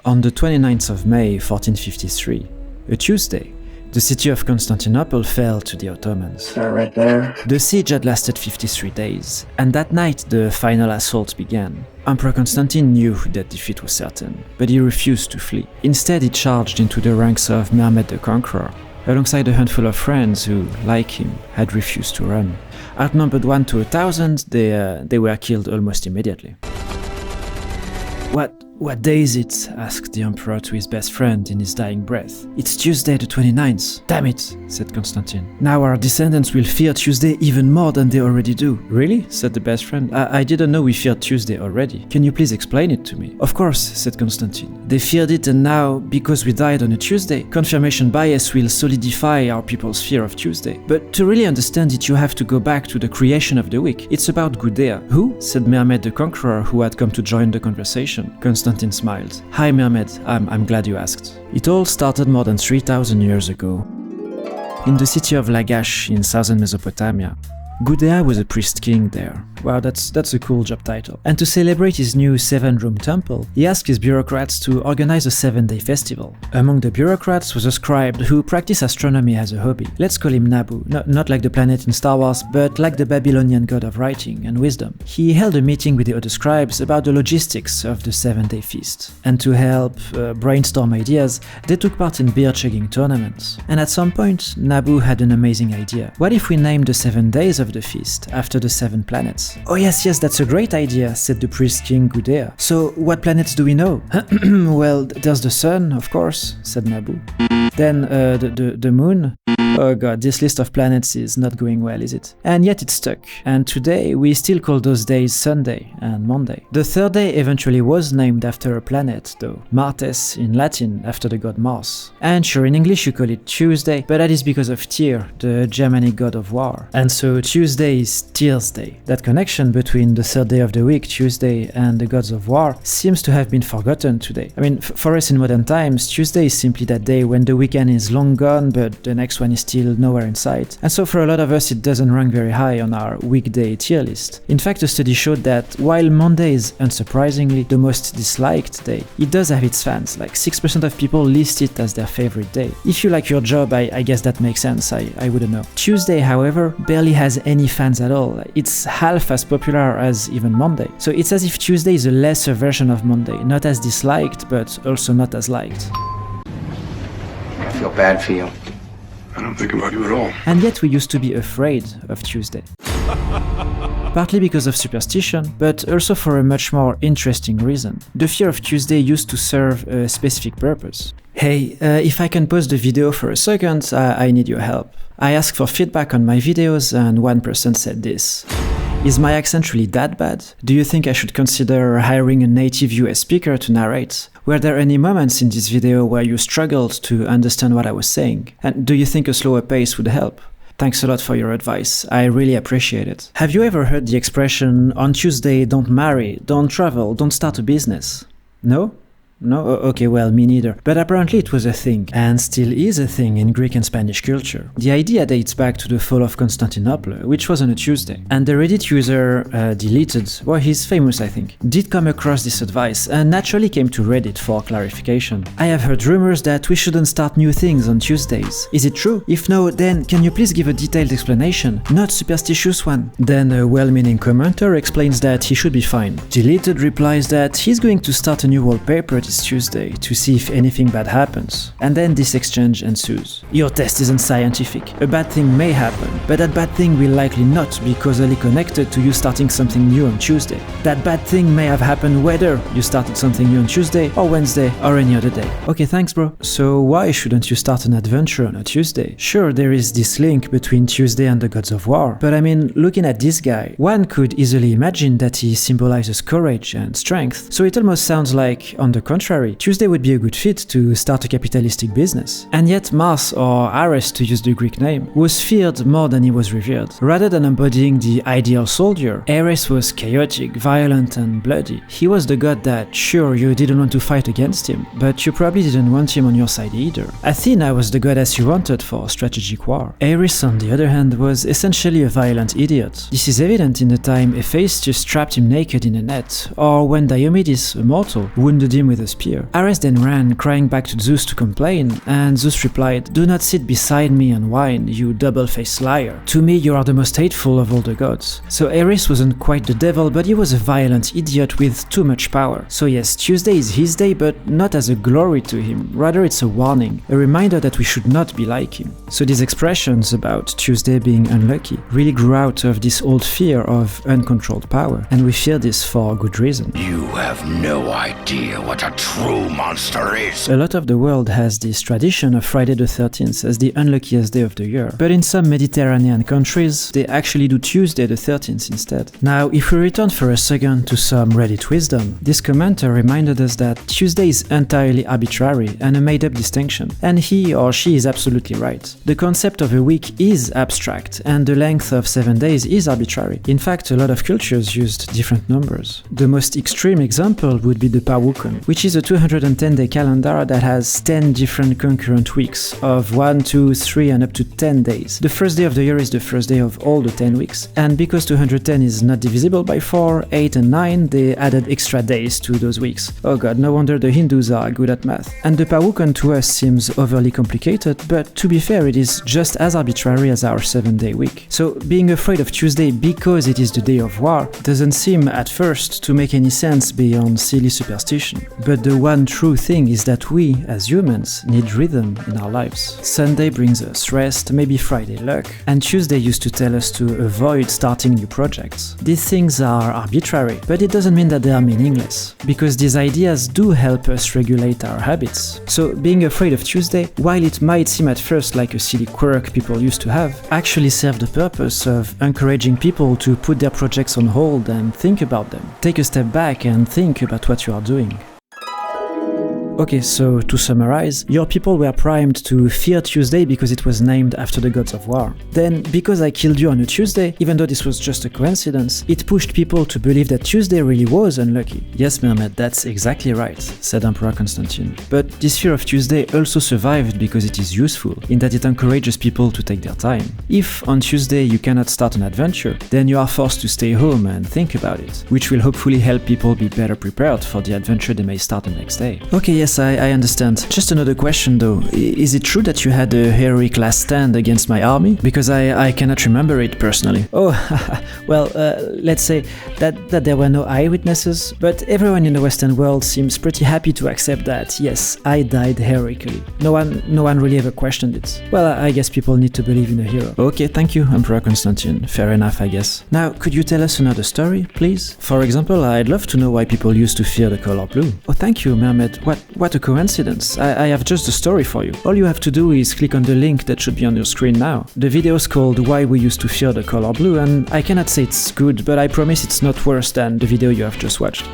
On the 29th of May 1453, a Tuesday, the city of Constantinople fell to the Ottomans. Right there. The siege had lasted 53 days, and that night the final assault began. Emperor Constantine knew that defeat was certain, but he refused to flee. Instead, he charged into the ranks of Mehmed the Conqueror, alongside a handful of friends who, like him, had refused to run. Outnumbered 1 to 1,000, they were killed almost immediately. What day is it? Asked the emperor to his best friend in his dying breath. It's Tuesday the 29th. Damn it, said Constantine. Now our descendants will fear Tuesday even more than they already do. Really? Said the best friend. I didn't know we feared Tuesday already. Can you please explain it to me? Of course, said Constantine. They feared it, and now, because we died on a Tuesday, confirmation bias will solidify our people's fear of Tuesday. But to really understand it, you have to go back to the creation of the week. It's about Gudea. Who? Said Mehmed the Conqueror, who had come to join the conversation. Constantine smiled. Hi Mehmed, I'm glad you asked. It all started more than 3,000 years ago. In the city of Lagash in southern Mesopotamia, Gudea was a priest king there. Wow, that's a cool job title. And to celebrate his new 7-room temple, he asked his bureaucrats to organize a 7-day festival. Among the bureaucrats was a scribe who practiced astronomy as a hobby. Let's call him Nabu, not like the planet in Star Wars, but like the Babylonian god of writing and wisdom. He held a meeting with the other scribes about the logistics of the 7-day feast. And to help brainstorm ideas, they took part in beer-chugging tournaments. And at some point, Nabu had an amazing idea. What if we named the 7 days of the feast after the 7 planets? Oh yes, that's a great idea, said the priest king Gudea. So what planets do we know? Well, there's the sun, of course, said Nabu. Then the moon. Oh god, this list of planets is not going well, is it? And yet it stuck. And today we still call those days Sunday and Monday. The 3rd day eventually was named after a planet, though. Martes in Latin, after the god Mars. And sure, in English you call it Tuesday, but that is because of Tyr, the Germanic god of war. And so Tuesday is Tyr's day. That connection between the 3rd day of the week, Tuesday, and the gods of war seems to have been forgotten today. I mean, for us in modern times, Tuesday is simply that day when the weekend is long gone, but the next one is still nowhere in sight. And so for a lot of us, it doesn't rank very high on our weekday tier list. In fact, a study showed that while Monday is unsurprisingly the most disliked day, it does have its fans. Like 6% of people list it as their favorite day. If you like your job, I guess that makes sense. I wouldn't know. Tuesday, however, barely has any fans at all. It's half as popular as even Monday. So it's as if Tuesday is a lesser version of Monday, not as disliked, but also not as liked. I feel bad for you. I don't think about you at all. And yet we used to be afraid of Tuesday. Partly because of superstition, but also for a much more interesting reason. The fear of Tuesday used to serve a specific purpose. Hey, if I can pause the video for a second, I need your help. I asked for feedback on my videos and one person said this. Is my accent really that bad? Do you think I should consider hiring a native US speaker to narrate? Were there any moments in this video where you struggled to understand what I was saying? And do you think a slower pace would help? Thanks a lot for your advice, I really appreciate it. Have you ever heard the expression, on Tuesday don't marry, don't travel, don't start a business? No? No? Okay, well, me neither. But apparently it was a thing, and still is a thing in Greek and Spanish culture. The idea dates back to the fall of Constantinople, which was on a Tuesday. And the Reddit user, Deleted, well, he's famous I think, did come across this advice and naturally came to Reddit for clarification. I have heard rumors that we shouldn't start new things on Tuesdays. Is it true? If no, then can you please give a detailed explanation, not superstitious one? Then a well-meaning commenter explains that he should be fine. Deleted replies that he's going to start a new wallpaper this Tuesday to see if anything bad happens. And then this exchange ensues. Your test isn't scientific. A bad thing may happen, but that bad thing will likely not be causally connected to you starting something new on Tuesday. That bad thing may have happened whether you started something new on Tuesday or Wednesday or any other day. Okay, thanks bro. So why shouldn't you start an adventure on a Tuesday? Sure, there is this link between Tuesday and the gods of war, but I mean, looking at this guy, one could easily imagine that he symbolizes courage and strength, so it almost sounds like, on the contrary, Tuesday would be a good fit to start a capitalistic business. And yet Mars, or Ares to use the Greek name, was feared more than he was revered. Rather than embodying the ideal soldier, Ares was chaotic, violent and bloody. He was the god that, sure, you didn't want to fight against him, but you probably didn't want him on your side either. Athena was the goddess you wanted for strategic war. Ares, on the other hand, was essentially a violent idiot. This is evident in the time Hephaestus trapped him naked in a net, or when Diomedes, a mortal, wounded him with a a spear. Ares then ran, crying back to Zeus to complain, and Zeus replied, "Do not sit beside me and whine, you double-faced liar. To me you are the most hateful of all the gods." So Ares wasn't quite the devil, but he was a violent idiot with too much power. So yes, Tuesday is his day, but not as a glory to him, rather it's a warning, a reminder that we should not be like him. So these expressions about Tuesday being unlucky really grew out of this old fear of uncontrolled power, and we fear this for good reason. You have no idea what a true monster is. A lot of the world has this tradition of Friday the 13th as the unluckiest day of the year, but in some Mediterranean countries, they actually do Tuesday the 13th instead. Now, if we return for a second to some Reddit wisdom, this commenter reminded us that Tuesday is entirely arbitrary and a made-up distinction, and he or she is absolutely right. The concept of a week is abstract, and the length of 7 days is arbitrary. In fact, a lot of cultures used different numbers. The most extreme example would be the Pawukon, which is a 210-day calendar that has 10 different concurrent weeks of 1, 2, 3 and up to 10 days. The first day of the year is the first day of all the 10 weeks, and because 210 is not divisible by 4, 8 and 9, they added extra days to those weeks. Oh god, no wonder the Hindus are good at math. And the Pawukon to us seems overly complicated, but to be fair, it is just as arbitrary as our 7-day week. So being afraid of Tuesday because it is the day of war doesn't seem at first to make any sense beyond silly superstition. But the one true thing is that we, as humans, need rhythm in our lives. Sunday brings us rest, maybe Friday luck, and Tuesday used to tell us to avoid starting new projects. These things are arbitrary, but it doesn't mean that they are meaningless, because these ideas do help us regulate our habits. So being afraid of Tuesday, while it might seem at first like a silly quirk people used to have, actually serve the purpose of encouraging people to put their projects on hold and think about them. Take a step back and think about what you are doing. Okay, so to summarize, your people were primed to fear Tuesday because it was named after the gods of war. Then, because I killed you on a Tuesday, even though this was just a coincidence, it pushed people to believe that Tuesday really was unlucky. Yes, Mehmed, that's exactly right, said Emperor Constantine. But this fear of Tuesday also survived because it is useful, in that it encourages people to take their time. If on Tuesday you cannot start an adventure, then you are forced to stay home and think about it, which will hopefully help people be better prepared for the adventure they may start the next day. Okay, yes, I understand. Just another question though. Is it true that you had a heroic last stand against my army? Because I cannot remember it personally. Oh, well, let's say that there were no eyewitnesses, but everyone in the Western world seems pretty happy to accept that, yes, I died heroically. No one really ever questioned it. Well, I guess people need to believe in a hero. Okay, thank you, Emperor Constantine. Fair enough, I guess. Now, could you tell us another story, please? For example, I'd love to know why people used to fear the color blue. Oh, thank you, Mehmed. What a coincidence. I have just a story for you. All you have to do is click on the link that should be on your screen now. The video is called Why We Used to Fear the Color Blue, and I cannot say it's good, but I promise it's not worse than the video you have just watched.